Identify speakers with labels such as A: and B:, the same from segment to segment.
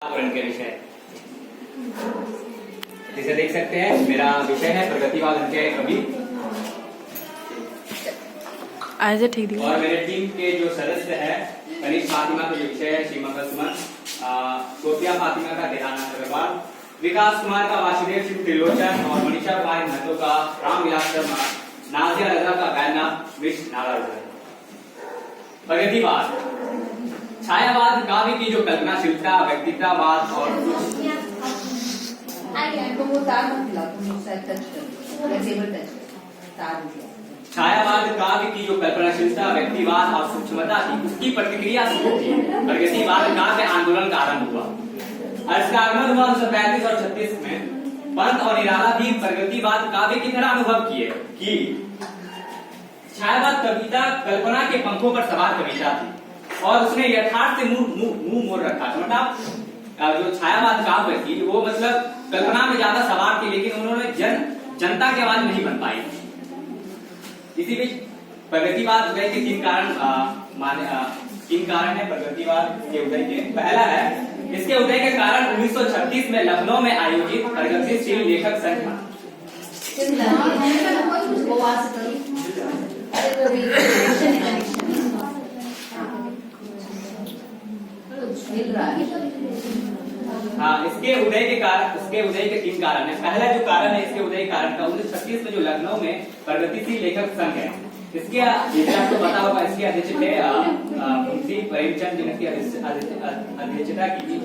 A: पर्यावरण के विषय जिसे देख सकते हैं। मेरा विषय है प्रगतिवाद उनके कवि।
B: ठीक दिया।
A: और मेरे टीम के जो सदस्य हैं, कनिष्ठ फातिमा का जो विषय है श्रीमंगल सुमन, सोफिया फातिमा का देहानाथ अग्रवाल, विकास कुमार का वासुदेव सिंह त्रिलोचन और मनीषा कुमार महतो का रामविलास शर्मा, नाजिया रजा का बैना विश्व नारायण। प्रगतिवाद छायावाद काव्य की जो कल्पनाशीलता, व्यक्तित्ववाद और छायावाद काव्य की जो कल्पनाशीलता, व्यक्तिवाद और सूक्ष्मता थी, उसकी प्रतिक्रिया शुरू थी। प्रगतिवाद काव्य आंदोलन का आरंभ हुआ और इसका आगमन हुआ 1935 और 36 में। पंत और निराला भी प्रगतिवाद काव्य की तरह अनुभव किए कि छायावाद कविता कल्पना के पंखों पर सवार कविता थी और उसने यथार्थ से मुंह मोड़ रखा था। मतलब जो छायावाद काव्य थी वो मतलब कल्पना में ज्यादा सवार थी, लेकिन उन्होंने जनता की आवाज नहीं बन पाई। इसी बीच प्रगतिवाद उदय के तीन कारण है प्रगतिवाद के उदय के। पहला है, इसके उदय के कारण 1936 में लखनऊ में आयोजित प्रगतिशील लेखक संघ था। हाँ, इसके उदय के तीन कारण है। पहला जो कारण है इसके उदय कारण का 1936 में जो लखनऊ में प्रगतिशील लेखक संघ है, इसके जैसे आपको पता होगा इसके अध्यक्ष थे मुंशी प्रेमचंद, जिनकी अध्यक्षता की थी।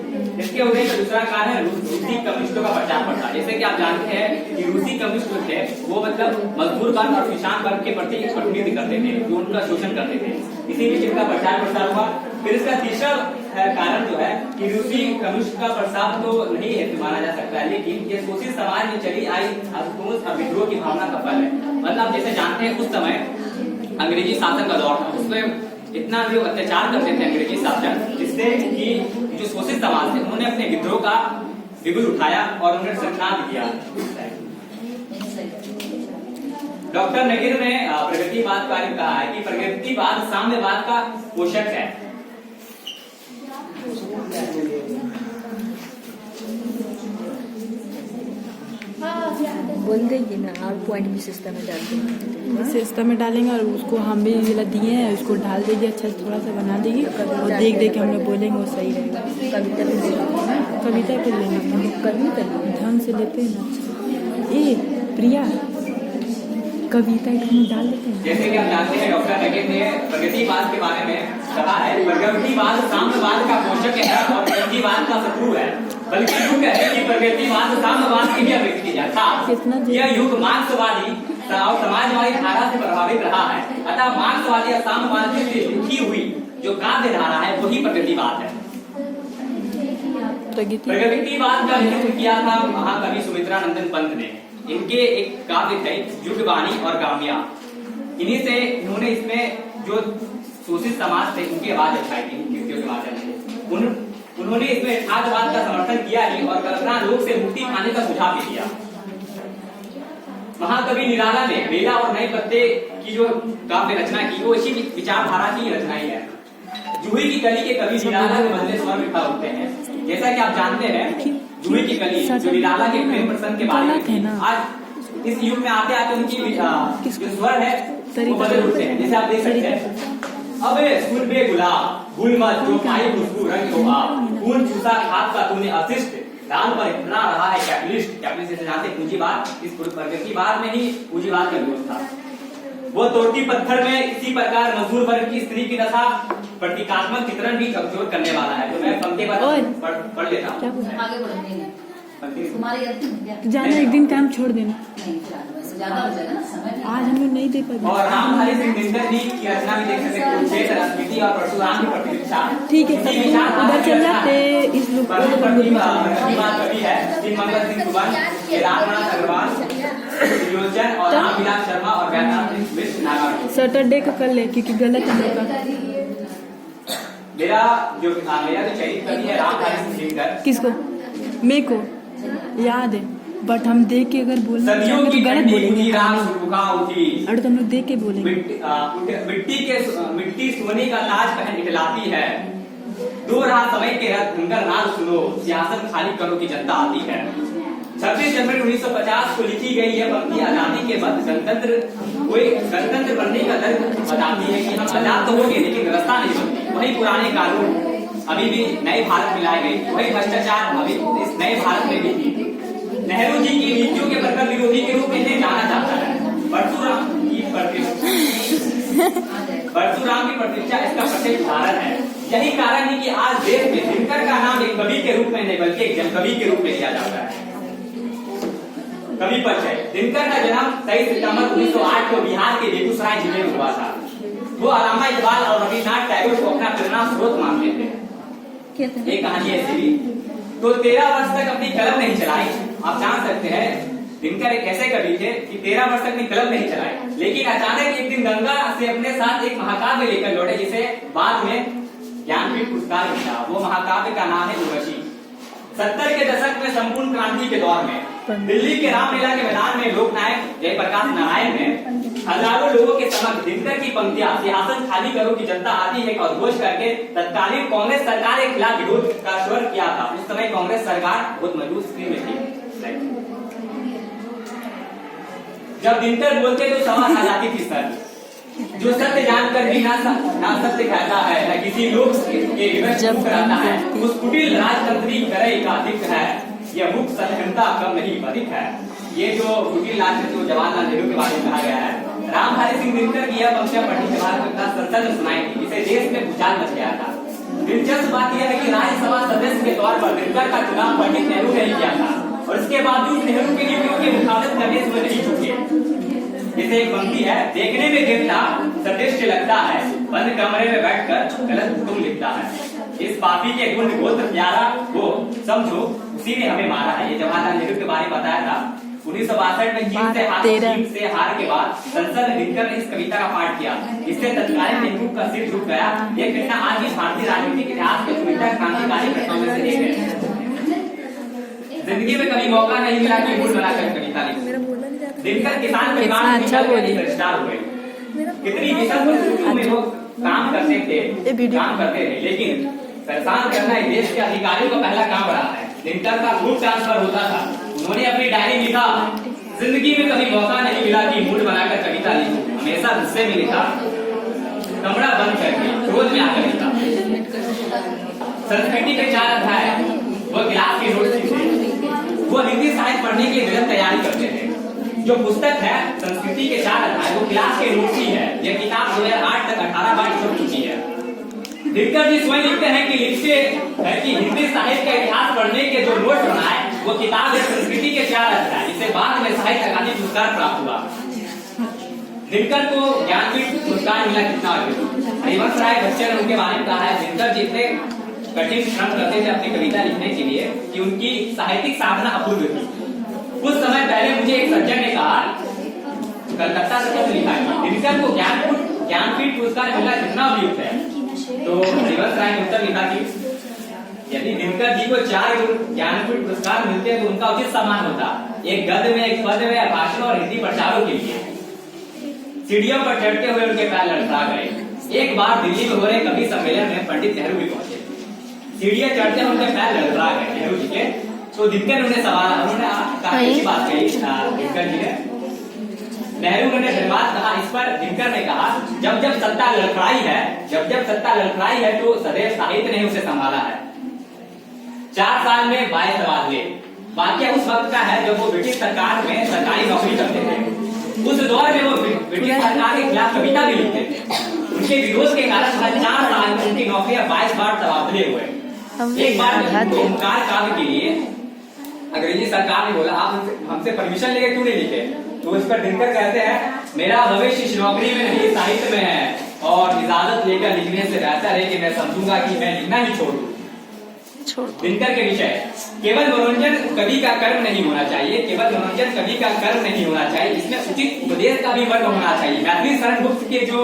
A: इसके उदय का दूसरा कारण है रूसी कम्युनिस्टों का प्रचार प्रसार। जैसे कि आप जानते हैं कि रूसी कम्युनिस्ट थे वो मतलब मजदूर वर्ग और किसान वर्ग के प्रति प्रतिनिधि करते थे, जो उनका शोषण करते थे। इसी बीच इनका प्रचार प्रसार हुआ। फिर इसका तीसरा कारण जो है कि रूसी कम्युनिस्ट का प्रसार तो नहीं है माना जा सकता है, लेकिन ये शोषित समाज में चली आई हुकूमत और विद्रोह की भावना का फल है। मतलब जैसे जानते हैं उस समय अंग्रेजी शासन का दौर था, उसमें इतना जो अत्याचार करते थे अंग्रेजी शासन, जिससे कि जो शोषित समाज थे उन्होंने अपने विद्रोह का बिगुल उठाया और उन्हें संख्यात किया। डॉक्टर नगीर ने प्रगतिवाद का कहा है कि प्रगतिवाद साम्यवाद का पोषक है।
B: बोल देंगे ना, और पॉइंट भी सिस्टम में डाल देंगे, सिस्टम में डालेंगे और उसको हम भी जिला दिए हैं उसको डाल देंगे, अच्छा थोड़ा सा बना देंगे और देख देख के हम लोग बोलेंगे वो सही रहेगा। कविता भी लेना, कविता ढंग से लेते हैं ना। ए प्रिया कविता डाल देते हैं।
A: जैसे कि आप जानते हैं डॉक्टर नगीर ने प्रगतिवाद के बारे में कहा है, प्रगतिवाद साम्यवाद का पोषक है और प्रगतिवाद का शत्रु है। बल्कि युग है कि प्रगतिवाद साम्यवाद की भी अभिव्यक्ति था। यह युग मार्क्सवादी और समाजवादी धारा से प्रभावित रहा है। अतः मार्क्सवादी और साम्यवादी से लिखी हुई जो काव्य धारा है वही प्रगतिवाद है। प्रगतिवाद का नेतृत्व किया था महाकवि सुमित्रा नंदन पंत ने। इनके एक काव्य थे युगवाणी और गामिया। इन्हीं से इन्होंने इसमें जो शोषित समाज थे उनकी आवाज उठाई थी कृतियों के माध्यम से। उन्होंने इसमें यथार्थवाद का समर्थन किया ही और कल्पना लोक से मुक्ति पाने का सुझाव भी दिया। महाकवि निराला ने बेला और नए पत्ते की जो काव्य रचना की वो इसी विचारधारा की रचना ही है। जूही की कली के कवि निराला के बदले स्वर लिखा होते हैं। जैसा कि आप जानते हैं जूही की कली जो निराला के प्रेम प्रसंग के बारे में, आज इस युग में आते आते उनकी जो स्वर है वो बदल उठते हैं। जैसे आप देख सकते हैं, अबे सुन बे गुलाब भूल मत जो पाई खुशबू रंग होगा, खून चूसा खाद का तूने अशिष्ट, दाल पर इतना रहा है कैपिटलिस्ट। कैपिटलिस्ट से जानते पूंजीवाद, इस प्रगतिवाद में ही पूंजीवाद का विरोध था। वो तोड़ती पत्थर में इसी प्रकार मजदूर वर्ग की स्त्री की दशा प्रतीकात्मक चित्रण भी कमजोर करने वाला है। तो मैं पंक्ति पढ़ लेता हूँ।
B: जाना एक दिन काम छोड़ देना, आज हम लोग नहीं दे पाए।
A: और रामधारी सिंह दिनकर जी की रचना भी देख सकते हैं, कुरुक्षेत्र, स्मृति और परशुराम की प्रतिष्ठा।
B: ठीक है, उधर चल जाते इस लोग
A: कवि है श्रीमंगल सिंह सुमन, रामनाथ अग्रवाल, त्रिलोचन और रामविलास शर्मा और बैनाथ विश्व नारायण।
B: सैटरडे को कर ले क्योंकि गलत है।
A: मेरा जो चयनित कवि है रामधारी सिंह दिनकर।
B: किसको? मेरे को याद है, बट हम देख के अगर बोल
A: तो गलत बोलेंगे।
B: और तो हम लोग देख के बोलेंगे।
A: मिट्टी सोने का ताज पहन इटलाती है, दो रहा समय के रथ उनका नाम सुनो, सियासत खाली करो की जनता आती है। 26 जनवरी 1950 को लिखी गई यह पंक्ति आजादी के बाद गणतंत्र बनने का दर्द बताती है कि हम आजाद तो होंगे लेकिन व्यवस्था नहीं बनती। वही पुराने कानून अभी भी नए भारत में लाए गए, वही भ्रष्टाचार अभी इस नए भारत में भी थी। नेहरू जी की नीतियों के प्रखर विरोधी के रूप में जाना जाता है। परशुराम की प्रतिष्ठा इसका प्रत्येक उदाहरण है। यही कारण है कि आज देश में दिनकर का नाम एक कवि के रूप में नहीं बल्कि एक जनकवि के रूप में लिया जाता है। कवि परिचय। दिनकर का जन्म 23 सितंबर 1908 को बिहार के बेगूसराय जिले में हुआ था। वो अल्लामा इकबाल और रविन्द्रनाथ टैगोर को अपना प्रेरणा स्रोत मानते थे। ये कहानी ऐसी भी। तो 13 वर्ष तक अपनी कलम नहीं चलाई। आप जान सकते हैं दिनकर एक ऐसे कवि थे कि 13 वर्ष तक अपनी कलम नहीं चलाए, लेकिन अचानक एक दिन गंगा से अपने साथ एक महाकाव्य लेकर लौटे जिसे बाद में ज्ञानपीठ पुरस्कार मिला। वो महाकाव्य का नाम है उर्वशी। 70 के दशक में संपूर्ण क्रांति के दौर में दिल्ली के रामलीला के मैदान में लोकनायक जयप्रकाश नारायण ने हजारों लोगों के समक्ष दिनकर की पंक्तियां सियासत खाली करो की जनता आती है और घोष करके तत्कालीन कांग्रेस सरकार के खिलाफ विरोध का स्वर किया था। उस समय कांग्रेस सरकार बहुत मजबूत स्थिति में थी। जब दिनकर बोलते तो सवाल आ जाती थी सर, जो सत्य जानकर भी ना सत्य कहता है, न किसी लोग के विवश कराता है, उस कुटिल राजतंत्री करे का अधिक है, यह मुक्त सत्यता कम नहीं अधिक है। ये जो कुटिल राजतंत्री जवाहरलाल नेहरू के बारे में कहा गया है, रामधारी सिंह दिनकर की यह पंक्तियां पढ़ने के बाद संसद में सुनाई थी, जिसे देश में भूचाल मच गया था। दिलचस्प बात यह है कि राज्यसभा सदस्य के तौर पर दिनकर का चुनाव पंडित नेहरू ने ही किया था और इसके बावजूद नेहरू की नीतियों की मुखालत करने में नहीं झुके। जैसे एक पंक्ति है, देखने में देवता सदृश लगता है, बंद कमरे में बैठकर गलत हुक्म लिखता है। इस पापी के गुण गोत्र प्यारा वो समझो उसी ने हमें मारा है। ये जवाहरलाल नेहरू के बारे में बताया था। 1962 में चीन से हार के बाद संसद में दिनकर ने इस कविता का पाठ किया, इससे तत्कालीन नेहरू का सिर झुक गया। ये घटना आज भी भारतीय राजनीतिक इतिहास के कविता क्रांतिकारी घटनाओं में से एक है। जिंदगी में कभी मौका नहीं मिला कि मूड बनाकर कविता लिखूं। दिनकर किसान परिवार में स्टार हुए। कितनी विषम परिस्थितियों में वो काम करते थे, लेकिन परेशान करना इस देश के अधिकारियों का पहला काम रहा है। दिनकर का ग्रुप ट्रांसफर होता था। उन्होंने अपनी डायरी लिखा, जिंदगी में कभी मौका नहीं मिला कि मूड बनाकर कविता लिखूं, हमेशा गुस्से में लिखा, कमरा बंद करके क्रोध में आकर लिखा। संस्कृति के 4 अध्याय वो क्लास के नोट्स थे। वो हिंदी साहित्य पढ़ने की निरंतर तैयारी करते थे। जो पुस्तक है संस्कृति के 4 अध्याय वो क्लास के नोट्स ही है। यह किताब 2008 तक 18 बार छप चुकी है। दिनकर जी स्वयं लिखते हैं कि हिंदी साहित्य का इतिहास पढ़ने के जो नोट बनाए वो किताब है संस्कृति के 4 अध्याय, जिसे बाद में साहित्य अकादमी पुरस्कार प्राप्त हुआ। दिनकर को ज्ञानपीठ पुरस्कार मिला। कितना हरिवंश राय बच्चन ने उनके बारे में कहा है, दिनकर जी इतने कठिन श्रम करते थे अपनी कविता लिखने के लिए कि उनकी साहित्यिक साधना अपूर्व थी। कुछ समय पहले मुझे एक सज्जन ने कहा, कलकत्ता से पत्र लिखा है, दिनकर को ज्ञानपीठ पुरस्कार मिला कितना उपयुक्त है। तो हरिवंश राय ने उत्तर लिखा कि यदि दिनकर जी को 4 ज्ञानपीठ पुरस्कार मिलते तो उनका उचित सम्मान होता, एक गद्य में, एक पद्य में, भाषण और हिंदी प्रचारों के लिए। सीढ़ियों पर चढ़ते हुए उनके पैर लड़खड़ा गए। एक बार दिल्ली में हो रहे कवि सम्मेलन में पंडित नेहरू भी पहुंचे। सीढ़ियां चढ़ते उनके पैर लड़खड़ा गए नेहरू जी के। तो दिनकर उन्होंने काफी अच्छी बात कही दिनकर जी ने। नेहरू ने धन्यवाद कहा। इस पर दिनकर ने कहा, जब जब सत्ता लड़खड़ाई है तो सदैव साहित्य ने उसे संभाला है। 4 साल में 22 तबादले। वाकया उस वक्त का है जब वो ब्रिटिश सरकार में सरकारी नौकरी करते थे। उस दौर में वो ब्रिटिश सरकार के खिलाफ कविता भी लिखते थे। उनके विरोध के कारण 4 साल में उनकी नौकरियां 22 बार तबादले हुए। एक बार ओमकार काव्य के लिए अंग्रेजी सरकार ने बोला, आप हमसे परमिशन लेके क्यों नहीं लिखे? तो इस पर दिनकर कहते हैं, मेरा भविष्य इस नौकरी में नहीं साहित्य में है और इजाजत लेकर लिखने से बेहतर है कि मैं समझूंगा कि मैं लिखना ही छोड़ दूं। दिनकर के विषय, केवल मनोरंजन कवि का कर्म नहीं होना चाहिए, केवल मनोरंजन कवि का कर्म नहीं होना चाहिए, इसमें उचित उपदेश का भी वर्ग होना चाहिए। मैथिली शरण गुप्त के जो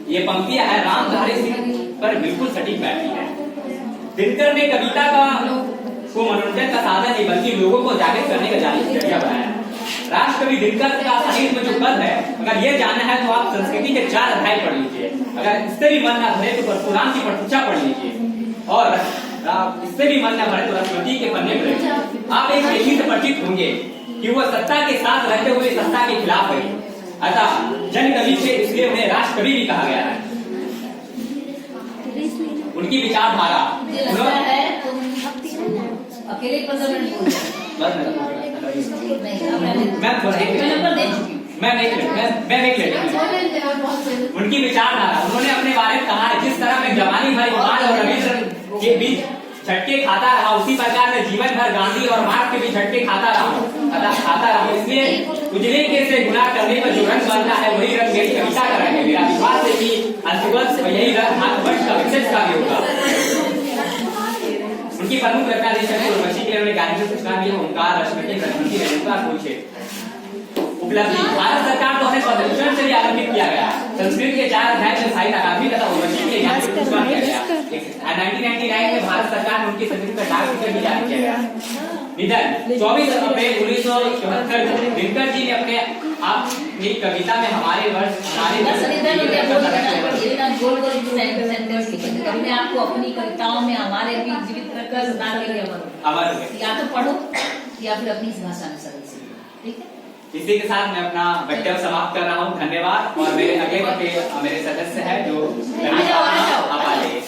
A: ये पंक्तियां है रामधारी सिंह पर बिल्कुल सटीक बैठती है। दिनकर ने कविता को मनोरंजन का साधन नहीं बल्कि लोगों को जागृत करने का जरिया बनाया। राष्ट्रकवि दिनकर का साहित्य में जो कद है, अगर ये जानना है तो आप संस्कृति के 4 अध्याय पढ़ लीजिए। अगर इससे भी मन ना भरे तो परशुराम की प्रतिष्ठा पढ़ लीजिए। और इससे भी मन न भरे तो स्मृति के पन्ने पर आप एक विधि से परिचित होंगे कि वह सत्ता के साथ रहते हुए सत्ता के खिलाफ है। अतः जन कवि से इसलिए उन्हें राष्ट्र कवि भी कहा गया है। उनकी विचारधारा
C: अकेले 15 मिनट बोल
A: उनकी विचारधारा उन्होंने अपने बारे में कहा है, जिस तरह मैं जवानी भर इकबाल और रविंद्र के बीच झटके खाता रहा, उसी प्रकार मैं जीवन भर गांधी और मार्क्स के बीच झटके खाता रहा। इसलिए उजले के से गुनाह करने पर जो रंग बनता है वही रंग मेरी कविता का रंग है। मेरा विश्वास है कि अंतवंश यही रंग भारतवर्ष का विशेष का भी होगा। उनकी प्रमुख रचना उर्वशी के लिए गांधी से सूचना दी ओंकार रश्मि पूछे उपलब्धि। भारत सरकार द्वारा स्वतंत्रता से भी आरंभित किया गया। संस्कृत के 4 अध्याय में साहित्य अकादमी तथा उर्वशी के ज्ञान की सूचना किया गया। 1999 में भारत सरकार ने उनकी संस्कृत का डाक टिकट भी जारी किया गया। निधन 24 अप्रैल 1974 को दिनकर जी ने अपनी कविता में हमारे वर्ष
C: मैं आपको अपनी कविताओं में हमारे बीच जीवित रखकर सुना के लिए अमर या तो पढ़ो या फिर अपनी भाषा में सरल से, ठीक है।
A: इसी के साथ मैं अपना वक्तव्य समाप्त कर रहा हूँ। धन्यवाद। और मेरे अगले वक्त मेरे सदस्य है जो आप आ जाइए।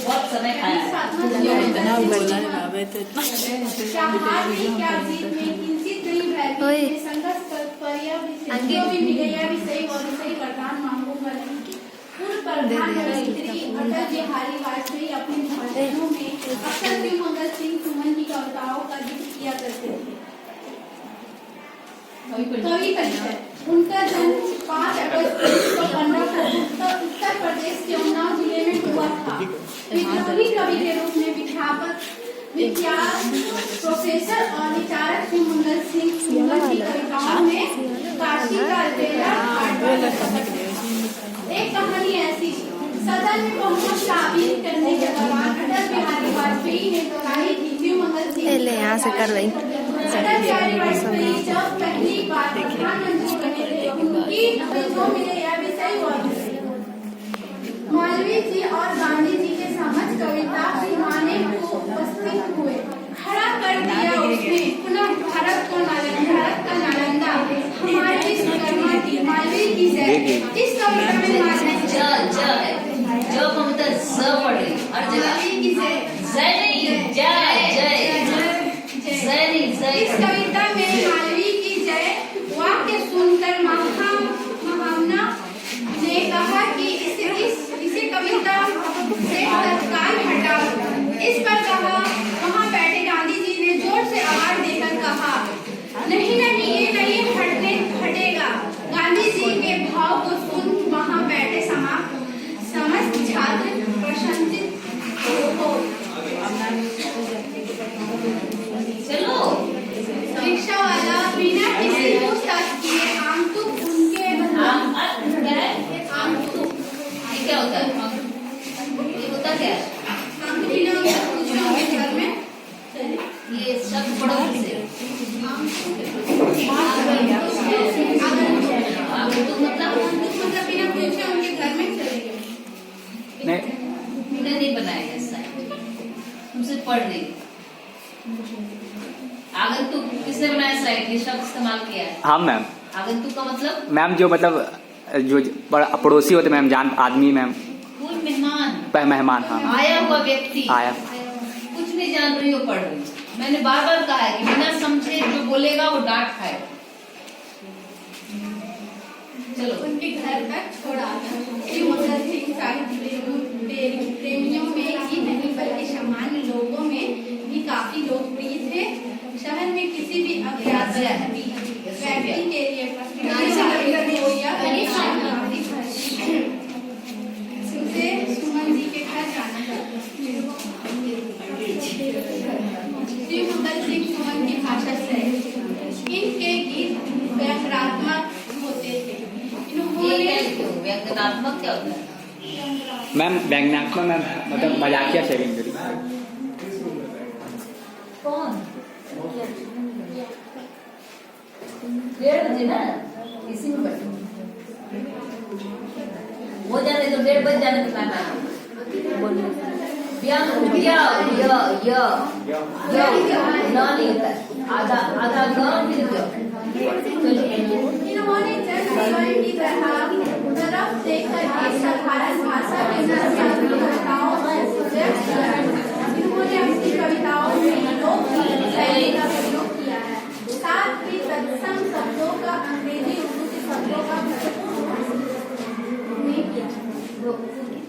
C: बहुत समय खाया
D: अटल बिहारी वाजपेयी अपने भाषणों में अक्सर मंगल सिंह सुमन की कविताओं का जिक्र किया करते थे। कवि परिचय। उनका जन्म 5 अगस्त 1915 को उत्तर प्रदेश के उन्नाव जिले में हुआ था। विद्रोही कवि के रूप में विख्यात प्रोफेसर और विचारक श्री मंगल सिंह सुमन की कविताओं में काशी का बेड़ा एक कहानी ऐसी। सदन में बहुमत साबित करने के दौरान अटल बिहारी वाजपेयी ने दोहराई थी श्री मंगल सिंह अटल बिहारी वाजपेयी जब पहली बार प्रधानमंत्री बने थे उनकी जो मिले यह विषय हुआ। मौलवी जी और गांधी जी के समझ कविता सिमाने को उपस्थित हुए। खड़ा कर दिया उसने पुनः भारत का नालंदा हमारी विश्वकर्मा की मालवी की जय। इस कविता में
C: जो कविता स पढ़े हर जगह
D: की जय
C: जय नहीं जय
D: इस कविता में मालवी की जय वाक्य सुनकर महामना ने कहा कि इसे कविता से तत्काल हटाओ। इस पर कहा वहाँ बैठे गांधी जी ने जोर से आवाज देकर कहा नहीं ये नहीं हटेगा। गांधी जी के भाव को सुन वहाँ बैठे समस्त छात्र प्रशंसित हो।
C: चलो
D: रिक्शा वाला बिना किसी पूछताछ किए आमतुक उनके
C: क्या होता है? ये होता क्या है?
D: घर में
C: ये शब्द पढ़ो किसे?
D: मतलब बिना पूछे उनके घर में चले गए।
C: नहीं बनाया ऐसा, तुमसे पढ़ रही। आगंतुक किसने बनाया स्लाइड? ये शब्द इस्तेमाल किया है।
A: हाँ मैम।
C: आगंतुक का मतलब?
A: मैम जो मतलब जो पड़ोसी होते मैम, जान आदमी मैम,
C: कोई मेहमान
A: मेहमान। हाँ
C: आया हुआ व्यक्ति
A: आया।
C: कुछ नहीं जान रही हो पढ़ रही। मैंने बार बार कहा है कि बिना समझे जो बोलेगा वो डांट खाएगा। चलो
D: उनके घर तक छोड़ा। श्री मंगल सिंह साहित्य प्रेमियों में ही नहीं बल्कि सामान्य लोगों में भी काफी लोकप्रिय थे। शहर में किसी भी अज्ञात व्यक्ति के लिए सुमन जी के घर जाना श्री मंगल सिंह सुमन की भाषा से इनके गीत व्यंग्यात्मक होते थे।
C: व्यंग्यात्मक क्या होता है
A: मैम? व्यंग्यात्मक मैम मतलब मजाकिया शैली।
C: कौन? 1:30 बजे ना इसी में बैठो हो जाने तो 1:30 बज जाने का टाइम आधा आधा गाँव फिर
D: इन्होंने जन जीवन की तरफ देखकर एक साधारण भाषा के कविताओं इन्होंने अपनी कविताओं में लोकगीत शैली का प्रयोग किया है। साथ ही तत्सम शब्दों का अंग्रेजी उर्दू के शब्दों का नहीं किया।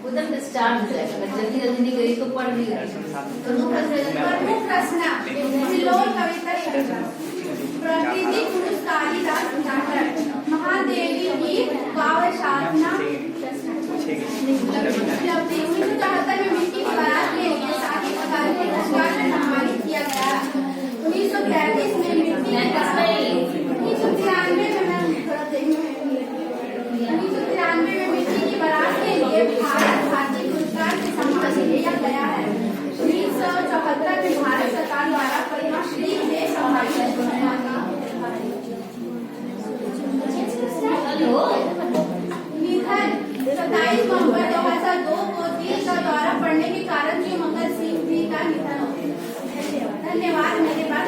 C: उधर से स्टार्ट हो जाएगा अगर जल्दी जल्दी नहीं गई तो पढ़ नहीं रही
D: प्रमुख रचना हिल्लोल कविता प्रकृति पुरुष कालिदास उजागर महादेवी की काव्य साधना 1974 में मिट्टी की बारात के लिए साहित्य अकादमी पुरस्कार से सम्मानित किया गया। 1933 में मिट्टी की बारात 1993 में मिट्टी की बारात के लिए भारत भारती पुरस्कार से सम्मानित किया गया है। 1974 में भारत सरकार द्वारा पद्मश्री से सम्मानित किया गया। निधन 27 नवंबर 2002 को दिल का दौरा पड़ने के कारण श्री मंगल सिंह जी का निधन हो गया। धन्यवाद। मेरे पास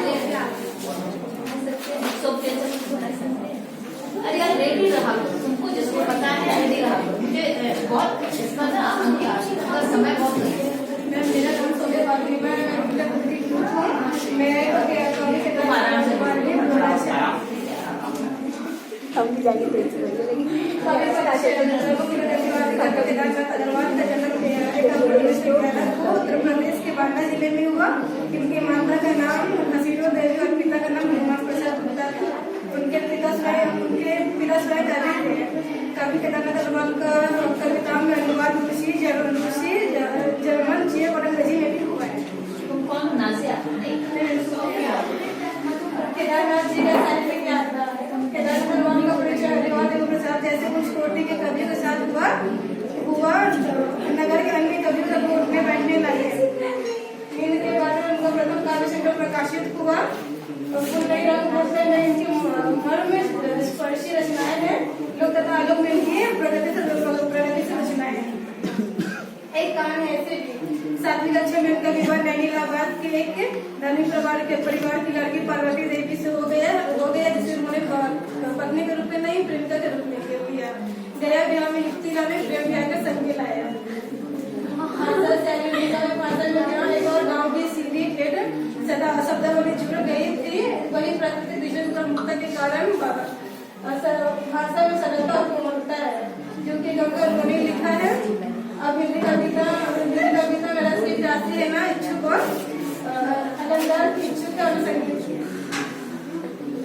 C: अरे यार रेडी रहा तुमको जिसको पता है रेडी रहा मुझे बहुत इसका ना समय बहुत
D: मेरा नाम सोने वाली मैं
C: आराम से
B: हम भी जाके देख
E: उत्तर प्रदेश के बांदा जिले में हुआ। इनके माता का नाम हसीनो देवी और पिता का नाम हेमा प्रसाद गुप्ता था। उनके पिता स्वयं कवि थे। कवि केदारनाथ अग्रवाल का कविताओं में अनुवाद रूसी जर्मन चेक और अंग्रेजी में भी हुआ है।
C: तुम कौन नाजिया
E: केदारनाथ जी का साहित्य क्या था? केदारनाथ अग्रवाल का परिचय हरिवाल देव प्रसाद जैसे कुछ कोटि के कवियों के साथ हुआ नगर के अन्य कवियों का कोर्ट में बैठने लगे। इनके बाद उनका प्रथम काव्य संग्रह प्रकाशित हुआ। इनकी मर्म में स्पर्शी रचनाएं हैं। लोक तथा आलोक में इनकी प्रगति से रचनाएं हैं। एक कहानी ऐसे भी 7वीं कक्षा में उनका विवाह नैनीलाबाद के एक धनी परिवार की लड़की पार्वती देवी से हो गया जिसे उन्होंने पत्नी के रूप में नहीं प्रेमिका के रूप में किया। गया विवाह में युक्ति ने प्रेम विवाह का संग लाया। एक और गाँव की सीधी भेंट शब्दावली जुड़ गई थी। वही प्राकृतिक विजन प्रमुखता के कारण भाषा में सरलता और कोमलता है क्योंकि उन्होंने लिखा है। अब हिंदी कविता मेरा की जाति है ना इच्छुक और अलंकार की इच्छुक और संगीत।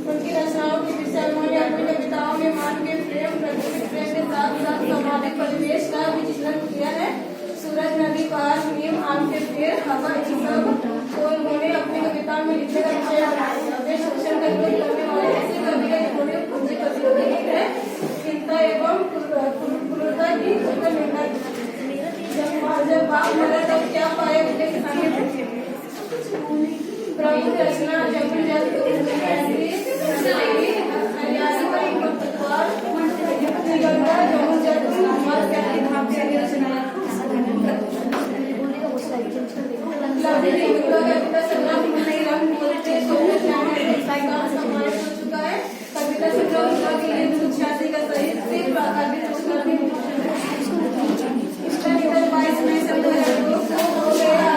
E: उनकी रचनाओं की विषय उन्होंने अपनी कविताओं में मान के प्रेम प्रकृति प्रेम के साथ साथ सामाजिक परिवेश का भी चित्रण किया है। सूरज नदी पहाड़ नीम आम के पेड़ हवा इन सब को उन्होंने अपनी कविताओं में लिखने का विषय बनाया। वे शोषण का विरोध करने वाले ऐसे कवि है जिन्होंने पूंजी कवि है चिंता एवं क्रूरता की निंदा की। जब बाप मरा तब क्या पाए उनके किसानी प्रमुख रचना जमुन जल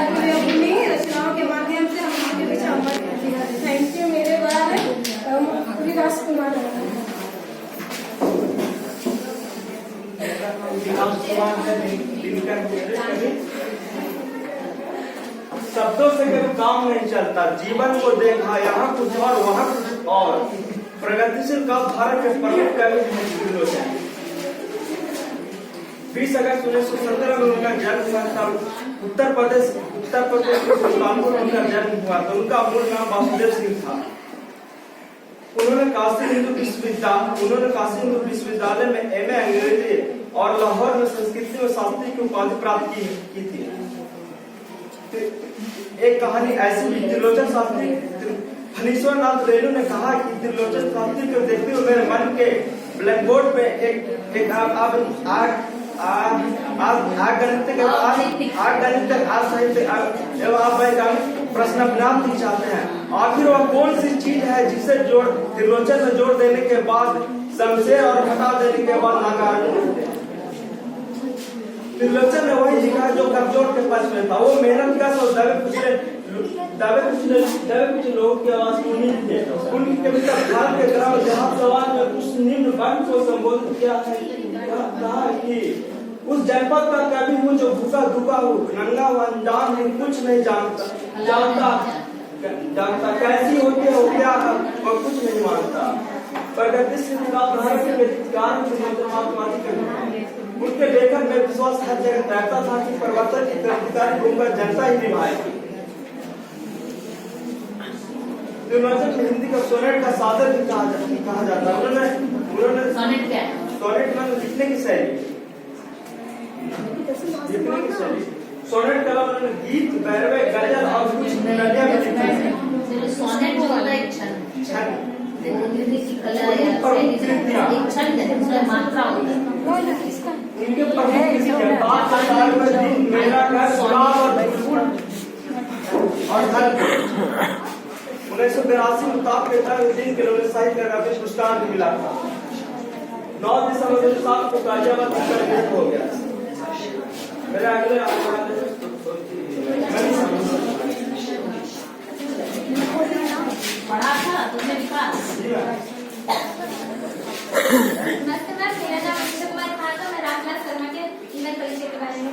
E: रचनाओं के माध्यम से हमारे पीछे अमर कर दिया। Thank you. मेरे बाद विकास कुमार
F: शब्दों से कभी काम नहीं चलता। जीवन को देखा यहाँ कुछ और वहाँ कुछ और। प्रगतिशील काव्य भारत के प्रमुख कवि हैं। 20 अगस्त 1917 में उनका जन्म हुआ था। उत्तर प्रदेश के सुल्तानपुर में उनका जन्म हुआ था। उनका मूल नाम वासुदेव सिंह था। उन्होंने काशी हिंदू विश्वविद्यालय में एमए अंग्रेजी और लाहौर में संस्कृत में शास्त्री की उपाधि प्राप्त की थी। एक कहानी ऐसी भी त्रिलोचन शास्त्री फणीश्वर नाथ रेणु ने कहा कि त्रिलोचन शास्त्री को देखते हुए मेरे मन के ब्लैक बोर्ड पे एक प्रश्न अपनाम नहीं चाहते हैं। आखिर वह कौन सी चीज है जिसे जोड़ त्रिलोचन में जोड़ देने के बाद शमशेर और हटा देने के बाद नागार्जुन। त्रिलोचन ने वही लिखा जो कमजोर के पक्ष में था। वो मेहनत का सौ दावे कुछ लोगों की आवाज सुनी थे। उनकी कविता भारत के ग्राम जहाँ सवाल में कुछ निम्न वर्ण को संबोधित किया है। कहा कि उस जनपद का कवि हूँ जो भूखा दुखा हूँ, नंगा हुआ अनजान हूँ, कुछ नहीं जानता कैसी होती है वो क्या है और कुछ नहीं मानता। प्रगतिशील उनके लेखन में विश्वास हर जगह रहता था कि परिवर्तन की क्रांतिकारी भूमिका जनता ही निभाएगी। त्रिलोचन में हिंदी का सोनेट का सादर भी कहा जाता है। उन्होंने
C: सोनेट क्या है?
F: सोनेट में लिखने की शैली, सोनेट का उन्होंने गीत, बैरवे, गजल और कुछ नदियां भी लिखी हैं।
C: सोनेट जो होता है छंद, की कला एक छंद है, उसमें मात्रा होता है।
F: इनके प्रमुख किसी के बात संसार में दिन मेला का सुराग और धन 1982 में ताप के दिन के लोग साहित्य का पुरस्कार भी मिला था। 9 दिसंबर 2007 को गाजियाबाद में हो गया। मेरे अगले
C: पढ़ा था तुमने लिखा?
D: नमस्कार, मेरा नाम अक्षय कुमार था। मैं रामलाल शर्मा के ईमेल परिचय के बारे में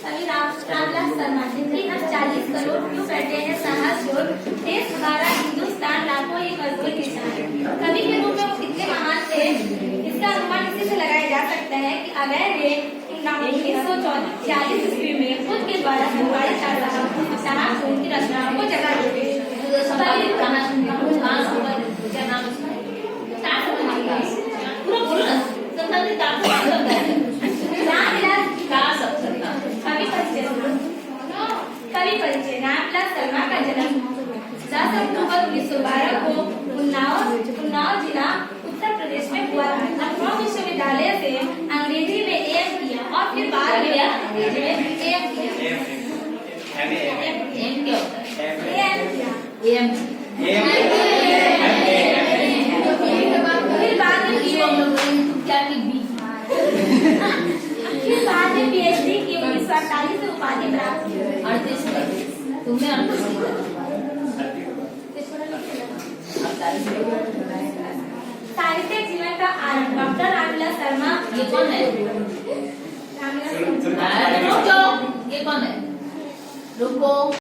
D: अभी रामलाल शर्मा जिंदगी अब 40 करोड़ क्यों बैठे हैं साहस जोर, देश हमारा हिंदुस्तान लाखों एक मजबूत किसान। कवि के रूप में वो कितने महान थे इसका अनुमान इसी से लगाया जा सकता है कि अवैध रे 1946 ईस्वी में खुद के द्वारा संपादित शाह की रचनाओं को जगह दी गई।
C: क्या नाम पूरा बोलो ना, संबंधित
D: कवि परिचय। रामलाल शर्मा का जन्म 10 अक्टूबर 1912 को उन्नाव जिला उत्तर प्रदेश में हुआ था। लखनऊ विश्वविद्यालय से अंग्रेजी में एम किया और फिर बाद में अंग्रेजी में एम किया।
C: एम क्या होता है?
D: एम फिर बाद में
C: क्या की बी
D: फिर बाद में पीएचडी की 1948 से उपाधि प्राप्त की।
C: 38 तुमने 38
D: साहित्य जीवन का आरंभ डॉक्टर रामलाल शर्मा।
C: ये कौन है?
D: रामलाल शर्मा
C: रुको, ये कौन है? रुको।